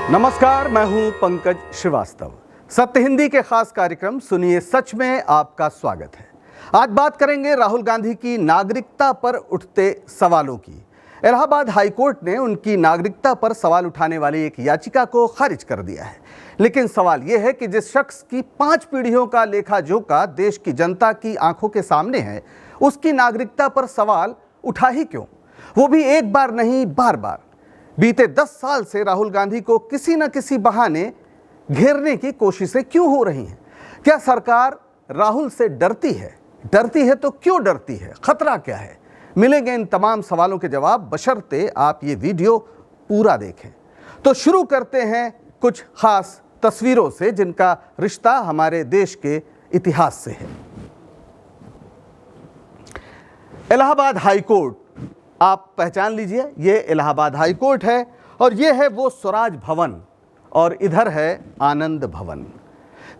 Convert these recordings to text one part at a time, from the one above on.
नमस्कार, मैं हूं पंकज श्रीवास्तव। सत्य हिंदी के खास कार्यक्रम सुनिए सच में आपका स्वागत है। आज बात करेंगे राहुल गांधी की नागरिकता पर उठते सवालों की। इलाहाबाद हाईकोर्ट ने उनकी नागरिकता पर सवाल उठाने वाली एक याचिका को खारिज कर दिया है। लेकिन सवाल यह है कि जिस शख्स की 5 पीढ़ियों का लेखा जोखा देश की जनता की आंखों के सामने है, उसकी नागरिकता पर सवाल उठा ही क्यों, वो भी एक बार नहीं बार बार। बीते 10 साल से राहुल गांधी को किसी न किसी बहाने घेरने की कोशिशें क्यों हो रही हैं? क्या सरकार राहुल से डरती है? डरती है तो क्यों डरती है? खतरा क्या है? मिलेंगे इन तमाम सवालों के जवाब, बशर्ते आप ये वीडियो पूरा देखें। तो शुरू करते हैं कुछ खास तस्वीरों से जिनका रिश्ता हमारे देश के इतिहास से है। इलाहाबाद हाईकोर्ट, आप पहचान लीजिए, ये इलाहाबाद हाईकोर्ट है और ये है वो स्वराज भवन और इधर है आनंद भवन।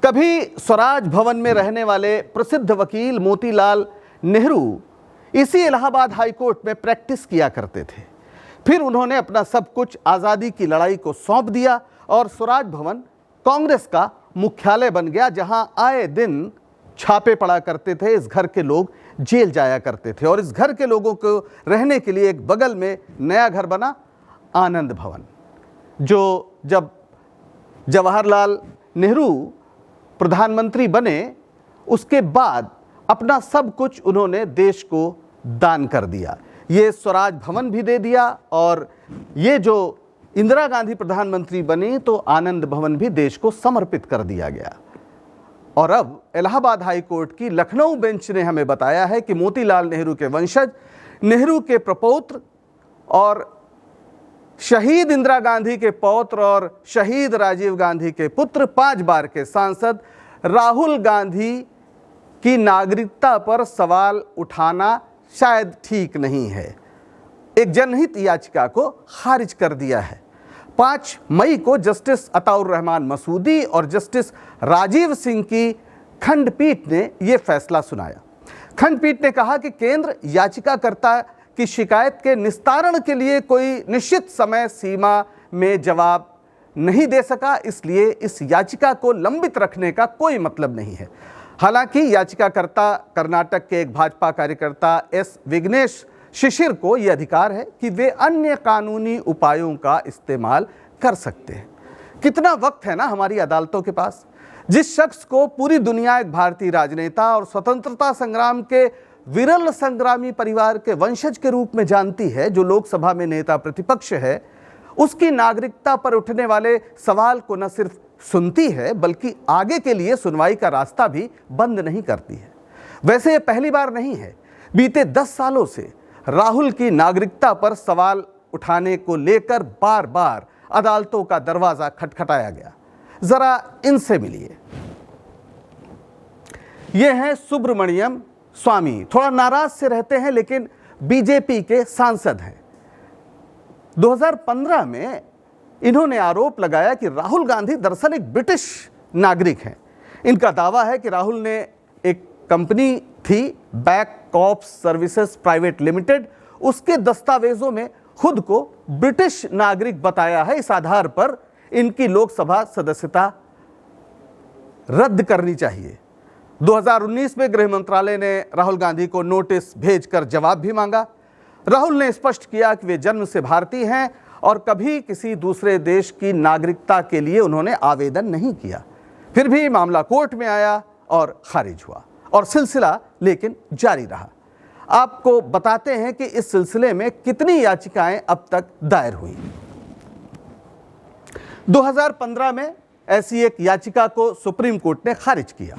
कभी स्वराज भवन में रहने वाले प्रसिद्ध वकील मोतीलाल नेहरू इसी इलाहाबाद हाईकोर्ट में प्रैक्टिस किया करते थे। फिर उन्होंने अपना सब कुछ आज़ादी की लड़ाई को सौंप दिया और स्वराज भवन कांग्रेस का मुख्यालय बन गया, जहां आए दिन छापे पड़ा करते थे। इस घर के लोग जेल जाया करते थे और इस घर के लोगों को रहने के लिए एक बगल में नया घर बना, आनंद भवन, जो जब जवाहरलाल नेहरू प्रधानमंत्री बने उसके बाद अपना सब कुछ उन्होंने देश को दान कर दिया। ये स्वराज भवन भी दे दिया और ये जो इंदिरा गांधी प्रधानमंत्री बनी तो आनंद भवन भी देश को समर्पित कर दिया गया। और अब इलाहाबाद हाईकोर्ट की लखनऊ बेंच ने हमें बताया है कि मोतीलाल नेहरू के वंशज, नेहरू के प्रपौत्र और शहीद इंदिरा गांधी के पौत्र और शहीद राजीव गांधी के पुत्र, 5 बार के सांसद राहुल गांधी की नागरिकता पर सवाल उठाना शायद ठीक नहीं है। एक जनहित याचिका को खारिज कर दिया है। 5 मई को जस्टिस अताउर रहमान मसूदी और जस्टिस राजीव सिंह की खंडपीठ ने यह फैसला सुनाया। खंडपीठ ने कहा कि केंद्र याचिकाकर्ता की शिकायत के निस्तारण के लिए कोई निश्चित समय सीमा में जवाब नहीं दे सका, इसलिए इस याचिका को लंबित रखने का कोई मतलब नहीं है। हालांकि याचिकाकर्ता कर्नाटक के एक भाजपा कार्यकर्ता एस विघ्नेश शिशिर को यह अधिकार है कि वे अन्य कानूनी उपायों का इस्तेमाल कर सकते हैं। कितना वक्त है ना हमारी अदालतों के पास। जिस शख्स को पूरी दुनिया एक भारतीय राजनेता और स्वतंत्रता संग्राम के विरल संग्रामी परिवार के वंशज के रूप में जानती है, जो लोकसभा में नेता प्रतिपक्ष है, उसकी नागरिकता पर उठने वाले सवाल को न सिर्फ सुनती है बल्कि आगे के लिए सुनवाई का रास्ता भी बंद नहीं करती है। वैसे यह पहली बार नहीं है। बीते 10 सालों से राहुल की नागरिकता पर सवाल उठाने को लेकर बार बार अदालतों का दरवाजा खटखटाया गया। जरा इनसे मिलिए। ये हैं सुब्रमण्यम स्वामी, थोड़ा नाराज से रहते हैं लेकिन बीजेपी के सांसद हैं। 2015 में इन्होंने आरोप लगाया कि राहुल गांधी दरअसल एक ब्रिटिश नागरिक हैं। इनका दावा है कि राहुल ने एक कंपनी थी, back cops services private limited, उसके दस्तावेजों में खुद को ब्रिटिश नागरिक बताया है। इस आधार पर इनकी लोकसभा सदस्यता रद्द करनी चाहिए। 2019 में गृह मंत्रालय ने राहुल गांधी को नोटिस भेजकर जवाब भी मांगा। राहुल ने स्पष्ट किया कि वे जन्म से भारतीय हैं और कभी किसी दूसरे देश की नागरिकता के लिए उन्होंने आवेदन नहीं किया। फिर भी मामला कोर्ट में आया और खारिज हुआ और सिलसिला लेकिन जारी रहा। आपको बताते हैं कि इस सिलसिले में कितनी याचिकाएं अब तक दायर हुई। 2015 में ऐसी एक याचिका को सुप्रीम कोर्ट ने खारिज किया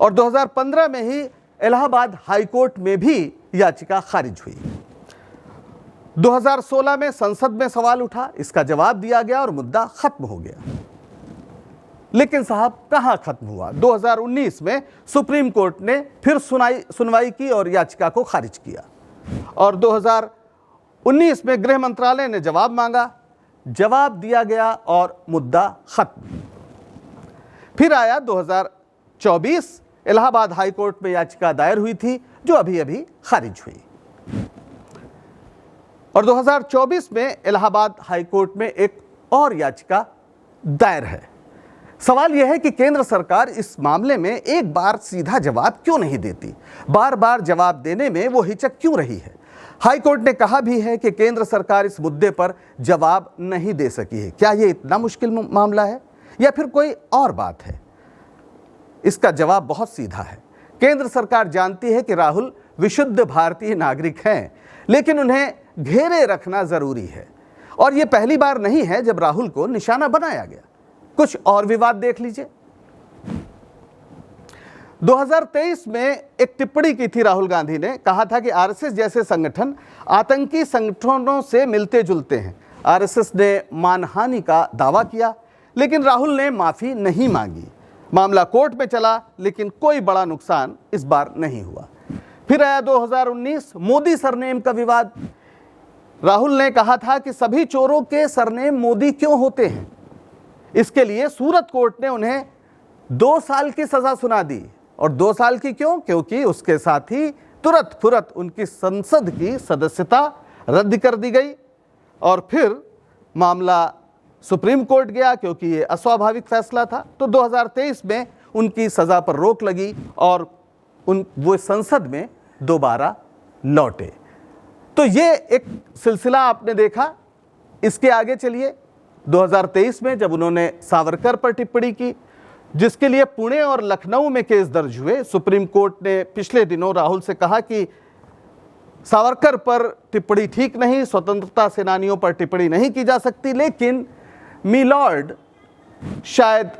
और 2015 में ही इलाहाबाद हाईकोर्ट में भी याचिका खारिज हुई। 2016 में संसद में सवाल उठा, इसका जवाब दिया गया और मुद्दा खत्म हो गया। लेकिन साहब कहां खत्म हुआ। 2019 में सुप्रीम कोर्ट ने फिर सुनवाई की और याचिका को खारिज किया और 2019 में गृह मंत्रालय ने जवाब मांगा, जवाब दिया गया और मुद्दा खत्म। फिर आया 2024, इलाहाबाद हाईकोर्ट में याचिका दायर हुई थी जो अभी अभी खारिज हुई और 2024 में इलाहाबाद हाईकोर्ट में एक और याचिका दायर है। सवाल यह है कि केंद्र सरकार इस मामले में एक बार सीधा जवाब क्यों नहीं देती, बार बार जवाब देने में वो हिचक क्यों रही है। हाईकोर्ट ने कहा भी है कि केंद्र सरकार इस मुद्दे पर जवाब नहीं दे सकी है। क्या यह इतना मुश्किल मामला है या फिर कोई और बात है? इसका जवाब बहुत सीधा है। केंद्र सरकार जानती है कि राहुल विशुद्ध भारतीय नागरिक हैं, लेकिन उन्हें घेरे रखना जरूरी है। और यह पहली बार नहीं है जब राहुल को निशाना बनाया गया। कुछ और विवाद देख लीजिए। 2023 में एक टिप्पणी की थी राहुल गांधी ने, कहा था कि आरएसएस जैसे संगठन आतंकी संगठनों से मिलते जुलते हैं। आरएसएस ने मानहानि का दावा किया, लेकिन राहुल ने माफी नहीं मांगी। मामला कोर्ट में चला, लेकिन कोई बड़ा नुकसान इस बार नहीं हुआ। फिर आया 2019 मोदी सरनेम का विवाद। राहुल ने कहा था कि सभी चोरों के सरनेम मोदी क्यों होते हैं। इसके लिए सूरत कोर्ट ने उन्हें 2 साल की सजा सुना दी। और 2 साल की क्यों? क्योंकि उसके साथ ही तुरंत फुरत उनकी संसद की सदस्यता रद्द कर दी गई। और फिर मामला सुप्रीम कोर्ट गया, क्योंकि ये अस्वाभाविक फैसला था। तो 2023 में उनकी सजा पर रोक लगी और वो संसद में दोबारा लौटे। तो ये एक सिलसिला आपने देखा। इसके आगे चलिए। 2023 में जब उन्होंने सावरकर पर टिप्पणी की, जिसके लिए पुणे और लखनऊ में केस दर्ज हुए, सुप्रीम कोर्ट ने पिछले दिनों राहुल से कहा कि सावरकर पर टिप्पणी ठीक नहीं, स्वतंत्रता सेनानियों पर टिप्पणी नहीं की जा सकती। लेकिन मिलॉर्ड शायद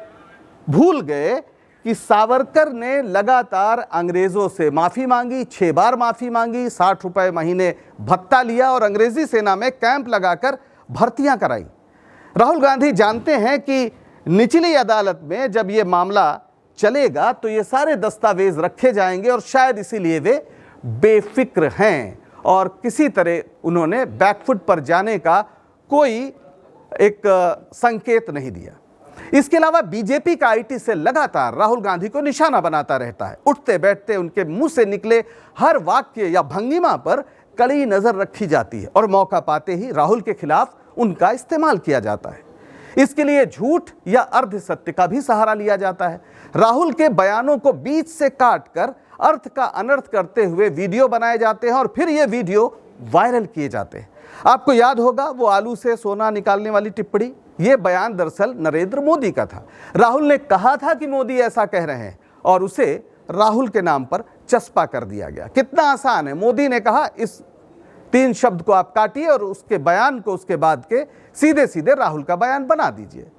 भूल गए कि सावरकर ने लगातार अंग्रेजों से माफी मांगी, 6 बार माफी मांगी, 60 रुपए महीने भत्ता लिया और अंग्रेजी सेना में कैंप लगाकर भर्तियां कराई। राहुल गांधी जानते हैं कि निचली अदालत में जब ये मामला चलेगा तो ये सारे दस्तावेज रखे जाएंगे और शायद इसीलिए वे बेफिक्र हैं और किसी तरह उन्होंने बैकफुट पर जाने का कोई एक संकेत नहीं दिया। इसके अलावा बीजेपी का आईटी सेल लगातार राहुल गांधी को निशाना बनाता रहता है। उठते बैठते उनके मुंह से निकले हर वाक्य या भंगिमा पर कड़ी नजर रखी जाती है और मौका पाते ही राहुल के खिलाफ उनका इस्तेमाल किया जाता है। इसके लिए झूठ या अर्ध सत्य का भी सहारा लिया जाता है। राहुल के बयानों को बीच से काटकर अर्थ का अनर्थ करते हुए वीडियो बनाए जाते हैं और फिर ये वीडियो वायरल किए जाते हैं। आपको याद होगा वो आलू से सोना निकालने वाली टिप्पणी। ये बयान दरअसल नरेंद्र मोदी का था। राहुल ने कहा था कि मोदी ऐसा कह रहे हैं और उसे राहुल के नाम पर चस्पा कर दिया गया। कितना आसान है। मोदी ने कहा इस 3 शब्द को आप काटिए और उसके बयान को उसके बाद के सीधे सीधे राहुल का बयान बना दीजिए।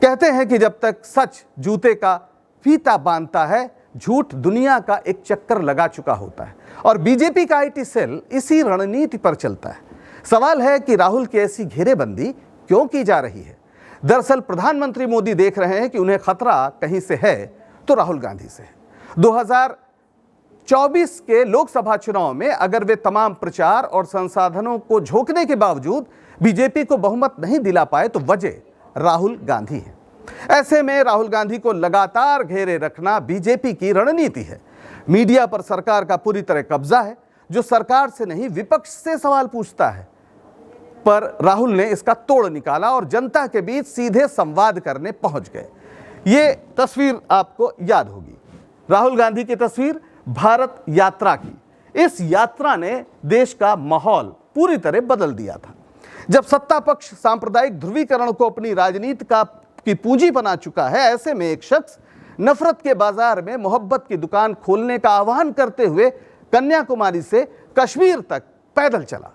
कहते हैं कि जब तक सच जूते का फीता बांधता है, झूठ दुनिया का एक चक्कर लगा चुका होता है। और बीजेपी का आईटी सेल इसी रणनीति पर चलता है। सवाल है कि राहुल की ऐसी घेरेबंदी क्यों की जा रही है। दरअसल प्रधानमंत्री मोदी देख रहे हैं कि उन्हें खतरा कहीं से है तो राहुल गांधी से है। 2024 के लोकसभा चुनाव में अगर वे तमाम प्रचार और संसाधनों को झोंकने के बावजूद बीजेपी को बहुमत नहीं दिला पाए तो वजह राहुल गांधी है। ऐसे में राहुल गांधी को लगातार घेरे रखना बीजेपी की रणनीति है। मीडिया पर सरकार का पूरी तरह कब्जा है। जो सरकार से नहीं विपक्ष से सवाल पूछता है, पर राहुल ने इसका तोड़ निकाला और जनता के बीच सीधे संवाद करने पहुंच गए। ये तस्वीर आपको याद होगी, राहुल गांधी की तस्वीर भारत यात्रा की। इस यात्रा ने देश का माहौल पूरी तरह बदल दिया था। जब सत्ता पक्ष सांप्रदायिक ध्रुवीकरण को अपनी राजनीति की पूंजी बना चुका है, ऐसे में एक शख्स नफरत के बाजार में मोहब्बत की दुकान खोलने का आह्वान करते हुए कन्याकुमारी से कश्मीर तक पैदल चला।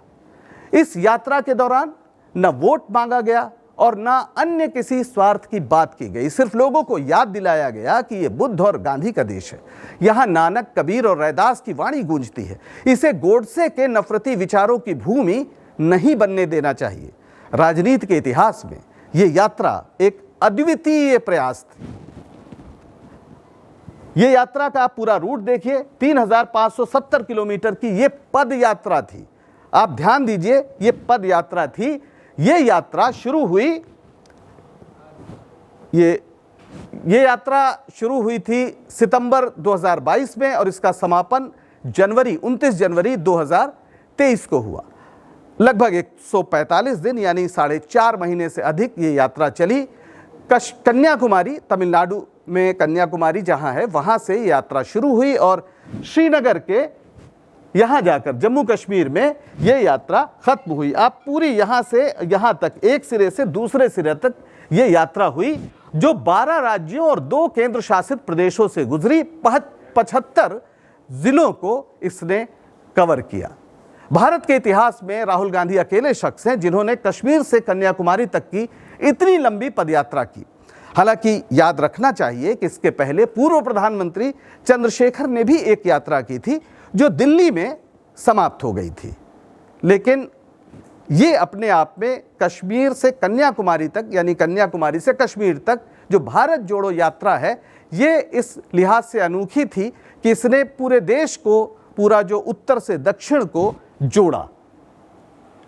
इस यात्रा के दौरान न वोट मांगा गया और न अन्य किसी स्वार्थ की बात की गई। सिर्फ लोगों को याद दिलाया गया कि यह बुद्ध और गांधी का देश है। यहां नानक, कबीर और रैदास की वाणी गूंजती है। इसे गोडसे के नफरती विचारों की भूमि नहीं बनने देना चाहिए। राजनीति के इतिहास में यह यात्रा एक अद्वितीय प्रयास थी। यह यात्रा का पूरा रूट देखिए, 3570 किलोमीटर की यह पद यात्रा थी। आप ध्यान दीजिए, यह पद यात्रा थी। यह यात्रा शुरू हुई, ये यात्रा शुरू हुई थी सितंबर 2022 में और इसका समापन 29 जनवरी 2023 को हुआ। लगभग 145 दिन यानी 4.5 महीने से अधिक ये यात्रा चली। कन्याकुमारी, तमिलनाडु में कन्याकुमारी जहां है वहां से यात्रा शुरू हुई और श्रीनगर के यहाँ जाकर जम्मू कश्मीर में ये यात्रा खत्म हुई। आप पूरी यहाँ से यहाँ तक, एक सिरे से दूसरे सिरे तक ये यात्रा हुई, जो 12 राज्यों और 2 केंद्र शासित प्रदेशों से गुजरी। 75 जिलों को इसने कवर किया। भारत के इतिहास में राहुल गांधी अकेले शख्स हैं जिन्होंने कश्मीर से कन्याकुमारी तक की इतनी लंबी पदयात्रा की। हालांकि याद रखना चाहिए कि इसके पहले पूर्व प्रधानमंत्री चंद्रशेखर ने भी एक यात्रा की थी जो दिल्ली में समाप्त हो गई थी। लेकिन ये अपने आप में कश्मीर से कन्याकुमारी तक यानी कन्याकुमारी से कश्मीर तक जो भारत जोड़ो यात्रा है, ये इस लिहाज से अनोखी थी कि इसने पूरे देश को, पूरा जो उत्तर से दक्षिण को जोड़ा।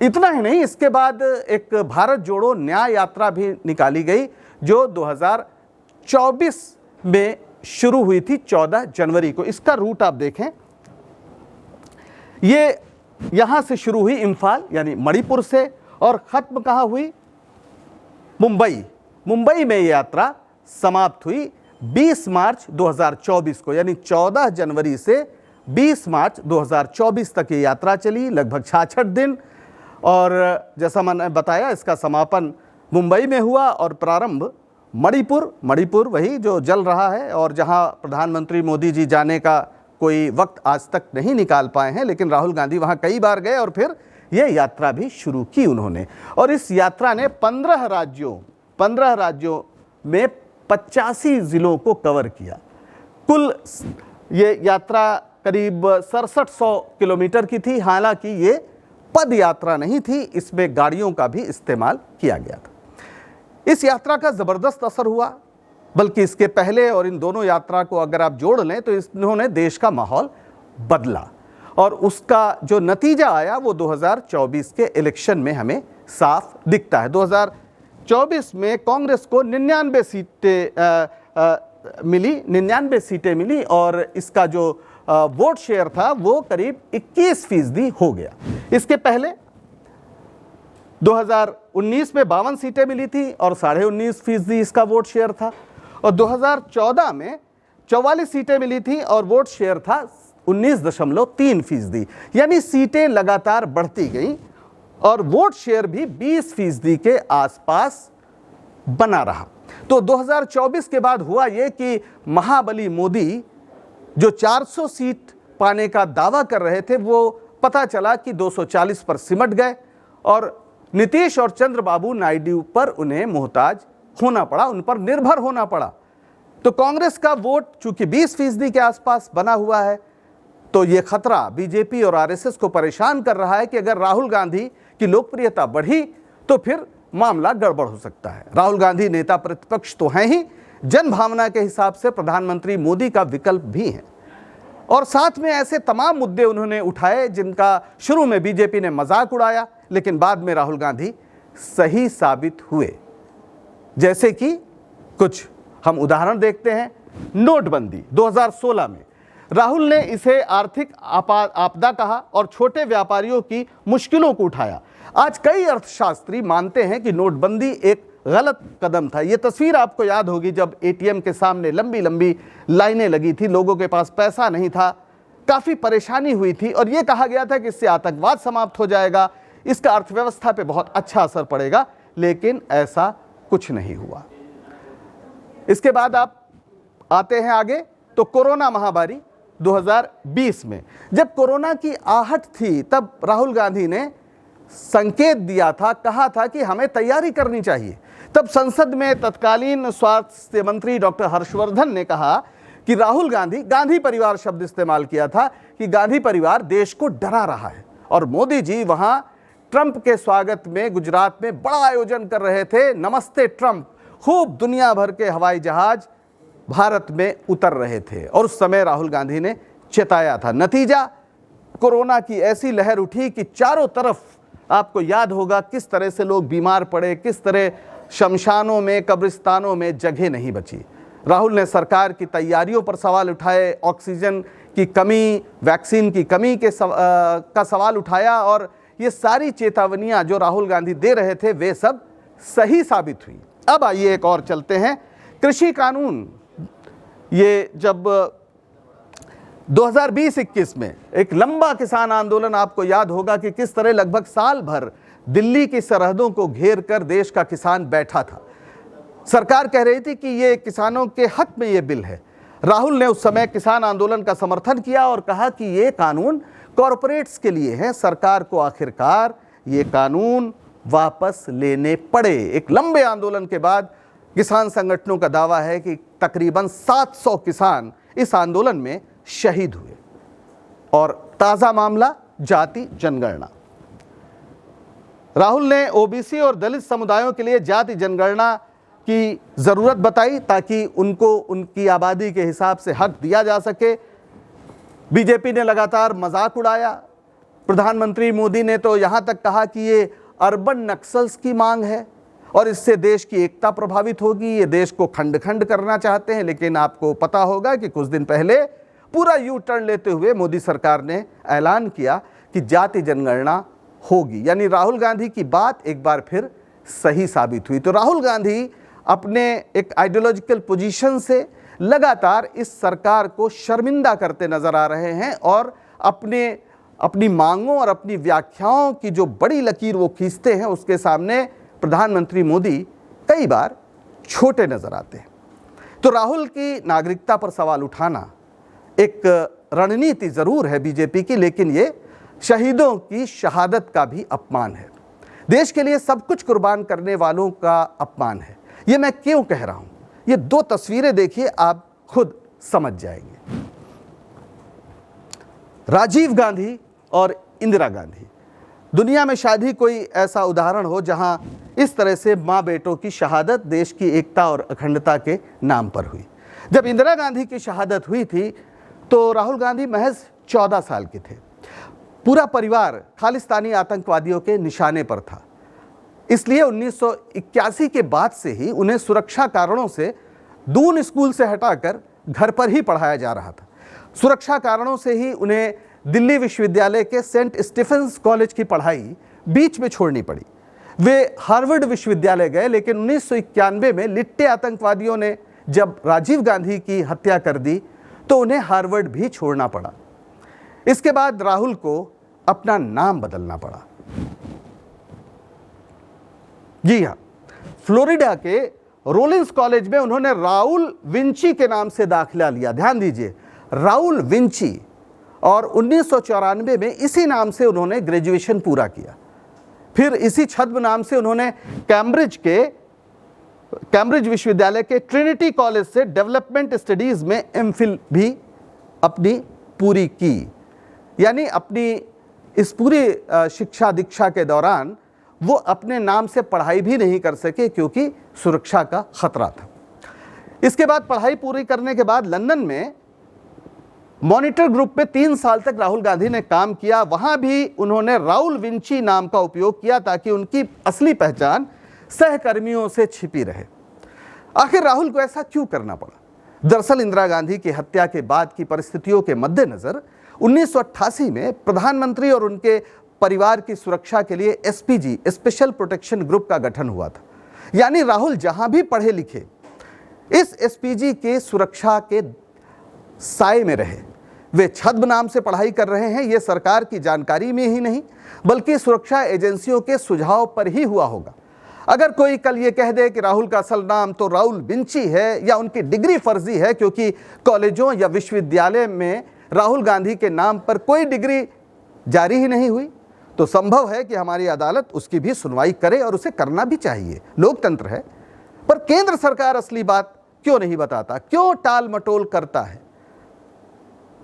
इतना ही नहीं, इसके बाद एक भारत जोड़ो न्याय यात्रा भी निकाली गई जो 2024 में शुरू हुई थी 14 जनवरी को। इसका रूट आप देखें, ये यहां से शुरू हुई इम्फाल यानी मणिपुर से और खत्म कहां हुई? मुंबई। मुंबई में यात्रा समाप्त हुई 20 मार्च 2024 को, यानी 14 जनवरी से 20 मार्च 2024 तक ये यात्रा चली, लगभग 66 दिन। और जैसा मैंने बताया, इसका समापन मुंबई में हुआ और प्रारंभ मणिपुर वही जो जल रहा है और जहां प्रधानमंत्री मोदी जी जाने का कोई वक्त आज तक नहीं निकाल पाए हैं, लेकिन राहुल गांधी वहां कई बार गए और फिर यह यात्रा भी शुरू की उन्होंने। और इस यात्रा ने 15 राज्यों में 85 जिलों को कवर किया। कुल ये यात्रा करीब 6700 किलोमीटर की थी। हालांकि ये पद यात्रा नहीं थी, इसमें गाड़ियों का भी इस्तेमाल किया गया था। इस यात्रा का जबरदस्त असर हुआ, बल्कि इसके पहले और इन दोनों यात्रा को अगर आप जोड़ लें तो इन्होंने देश का माहौल बदला और उसका जो नतीजा आया वो 2024 के इलेक्शन में हमें साफ दिखता है। 2024 में कांग्रेस को 99 सीटें मिली और इसका जो वोट शेयर था वो करीब 21% हो गया। इसके पहले 2019 में 52 सीटें मिली थी और 19.5% इसका वोट शेयर था और 2014 में 44 सीटें मिली थी और वोट शेयर था 19.3%। यानी सीटें लगातार बढ़ती गई और वोट शेयर भी 20% के आसपास बना रहा। तो 2024 के बाद हुआ यह कि महाबली मोदी जो 400 सीट पाने का दावा कर रहे थे, वो पता चला कि 240 पर सिमट गए और नीतीश और चंद्रबाबू नायडू पर उन्हें मोहताज होना पड़ा, उन पर निर्भर होना पड़ा। तो कांग्रेस का वोट चूंकि 20% के आसपास बना हुआ है, तो ये खतरा बीजेपी और आरएसएस को परेशान कर रहा है कि अगर राहुल गांधी की लोकप्रियता बढ़ी तो फिर मामला गड़बड़ हो सकता है। राहुल गांधी नेता प्रतिपक्ष तो हैं ही, जन भावना के हिसाब से प्रधानमंत्री मोदी का विकल्प भी है और साथ में ऐसे तमाम मुद्दे उन्होंने उठाए जिनका शुरू में बीजेपी ने मजाक उड़ाया, लेकिन बाद में राहुल गांधी सही साबित हुए। जैसे कि कुछ हम उदाहरण देखते हैं। नोटबंदी 2016 में राहुल ने इसे आर्थिक आपदा कहा और छोटे व्यापारियों की मुश्किलों को उठाया। आज कई अर्थशास्त्री मानते हैं कि नोटबंदी एक गलत कदम था। यह तस्वीर आपको याद होगी जब एटीएम के सामने लंबी लंबी लाइनें लगी थी, लोगों के पास पैसा नहीं था, काफी परेशानी हुई थी और यह कहा गया था कि इससे आतंकवाद समाप्त हो जाएगा, इसका अर्थव्यवस्था पे बहुत अच्छा असर पड़ेगा, लेकिन ऐसा कुछ नहीं हुआ। इसके बाद आप आते हैं आगे तो कोरोना महामारी 2020 में जब कोरोना की आहट थी तब राहुल गांधी ने संकेत दिया था, कहा था कि हमें तैयारी करनी चाहिए। तब संसद में तत्कालीन स्वास्थ्य मंत्री डॉक्टर हर्षवर्धन ने कहा कि राहुल गांधी परिवार शब्द इस्तेमाल किया था कि गांधी परिवार देश को डरा रहा है। और मोदी जी वहां ट्रंप के स्वागत में गुजरात में बड़ा आयोजन कर रहे थे, नमस्ते ट्रंप, खूब दुनिया भर के हवाई जहाज भारत में उतर रहे थे और उस समय राहुल गांधी ने चेताया था। नतीजा, कोरोना की ऐसी लहर उठी कि चारों तरफ आपको याद होगा किस तरह से लोग बीमार पड़े, किस तरह शमशानों में, कब्रिस्तानों में जगह नहीं बची। राहुल ने सरकार की तैयारियों पर सवाल उठाए, ऑक्सीजन की कमी, वैक्सीन की कमी का सवाल उठाया और ये सारी चेतावनियां जो राहुल गांधी दे रहे थे वे सब सही साबित हुई। अब आइए एक और चलते हैं। कृषि कानून, ये जब 2020-21 में एक लंबा किसान आंदोलन, आपको याद होगा कि किस तरह लगभग साल भर दिल्ली की सरहदों को घेर कर देश का किसान बैठा था। सरकार कह रही थी कि ये किसानों के हक में ये बिल है। राहुल ने उस समय किसान आंदोलन का समर्थन किया और कहा कि ये कानून कॉरपोरेट्स के लिए है, सरकार को आखिरकार ये कानून वापस लेने पड़े। एक लंबे आंदोलन के बाद किसान संगठनों का दावा है कि तकरीबन 700 किसान इस आंदोलन में शहीद हुए। और ताजा मामला जाति जनगणना। राहुल ने ओबीसी और दलित समुदायों के लिए जाति जनगणना की जरूरत बताई ताकि उनको उनकी आबादी के हिसाब से हक दिया जा सके। बीजेपी ने लगातार मजाक उड़ाया। प्रधानमंत्री मोदी ने तो यहां तक कहा कि ये अर्बन नक्सल्स की मांग है और इससे देश की एकता प्रभावित होगी, ये देश को खंड खंड करना चाहते हैं। लेकिन आपको पता होगा कि कुछ दिन पहले पूरा यू टर्न लेते हुए मोदी सरकार ने ऐलान किया कि जाति जनगणना होगी। यानी राहुल गांधी की बात एक बार फिर सही साबित हुई। तो राहुल गांधी अपने एक आइडियोलॉजिकल पोजीशन से लगातार इस सरकार को शर्मिंदा करते नजर आ रहे हैं और अपनी मांगों और अपनी व्याख्याओं की जो बड़ी लकीर वो खींचते हैं उसके सामने प्रधानमंत्री मोदी कई बार छोटे नजर आते हैं। तो राहुल की नागरिकता पर सवाल उठाना एक रणनीति जरूर है बीजेपी की, लेकिन ये शहीदों की शहादत का भी अपमान है, देश के लिए सब कुछ कुर्बान करने वालों का अपमान है। ये मैं क्यों कह रहा हूं? ये दो तस्वीरें देखिए, आप खुद समझ जाएंगे। राजीव गांधी और इंदिरा गांधी। दुनिया में शायद ही कोई ऐसा उदाहरण हो जहां इस तरह से मां बेटों की शहादत देश की एकता और अखंडता के नाम पर हुई। जब इंदिरा गांधी की शहादत हुई थी तो राहुल गांधी महज 14 साल के थे। पूरा परिवार खालिस्तानी आतंकवादियों के निशाने पर था। इसलिए 1981 के बाद से ही उन्हें सुरक्षा कारणों से दून स्कूल से हटाकर घर पर ही पढ़ाया जा रहा था। सुरक्षा कारणों से ही उन्हें दिल्ली विश्वविद्यालय के सेंट स्टीफेंस कॉलेज की पढ़ाई बीच में छोड़नी पड़ी। वे हार्वर्ड विश्वविद्यालय गए, लेकिन 1991 में लिट्टे आतंकवादियों ने जब राजीव गांधी की हत्या कर दी तो उन्हें हार्वर्ड भी छोड़ना पड़ा। इसके बाद राहुल को अपना नाम बदलना पड़ा। जी हां, फ्लोरिडा के रोलिंस कॉलेज में उन्होंने राउल विंची के नाम से दाखिला लिया। ध्यान दीजिए, राउल विंची। और 1994 में इसी नाम से उन्होंने ग्रेजुएशन पूरा किया। फिर इसी छद्म नाम से उन्होंने कैम्ब्रिज विश्वविद्यालय के ट्रिनिटी कॉलेज से डेवलपमेंट स्टडीज में एमफिल भी अपनी पूरी की। यानी अपनी इस पूरी शिक्षा दीक्षा के दौरान वो अपने नाम से पढ़ाई भी नहीं कर सके क्योंकि सुरक्षा का खतरा था। इसके बाद पढ़ाई पूरी करने के बाद लंदन में मॉनिटर ग्रुप में 3 साल तक राहुल गांधी ने काम किया। वहां भी उन्होंने राउल विंची नाम का उपयोग किया ताकि उनकी असली पहचान सहकर्मियों से छिपी रहे। आखिर राहुल को ऐसा क्यों करना पड़ा? दरअसल इंदिरा गांधी की हत्या के बाद की परिस्थितियों के मद्देनजर 1988 में प्रधानमंत्री और उनके परिवार की सुरक्षा के लिए एसपीजी, स्पेशल प्रोटेक्शन ग्रुप का गठन हुआ था। यानी राहुल जहां भी पढ़े लिखे इस एसपीजी के सुरक्षा के साए में रहे। वे छद्म नाम से पढ़ाई कर रहे हैं, यह सरकार की जानकारी में ही नहीं बल्कि सुरक्षा एजेंसियों के सुझाव पर ही हुआ होगा। अगर कोई कल ये कह दे कि राहुल का असल नाम तो राउल विंची है या उनकी डिग्री फर्जी है क्योंकि कॉलेजों या विश्वविद्यालय में राहुल गांधी के नाम पर कोई डिग्री जारी ही नहीं हुई, तो संभव है कि हमारी अदालत उसकी भी सुनवाई करे और उसे करना भी चाहिए, लोकतंत्र है। पर केंद्र सरकार असली बात क्यों नहीं बताता, क्यों टाल मटोल करता है?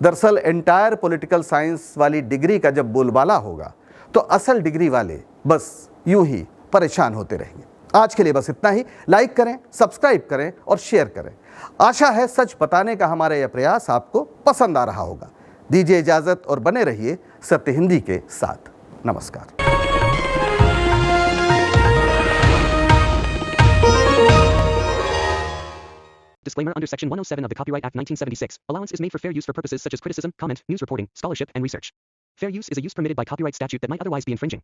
दरअसल एंटायर पॉलिटिकल साइंस वाली डिग्री का जब बोलबाला होगा तो असल डिग्री वाले बस यूं ही परेशान होते रहेंगे। आज के लिए बस इतना ही। लाइक करें, सब्सक्राइब करें और शेयर करें। आशा है सच बताने का हमारा यह प्रयास आपको पसंद आ रहा होगा। दीजिए इजाजत और बने रहिए सत्य हिंदी के साथ। नमस्कार। Disclaimer under Section 107 of the Copyright Act 1976. Allowance is made for fair use for purposes such as criticism, comment, news reporting, scholarship, and research. Fair use is a use permitted by copyright statute that might otherwise be infringing.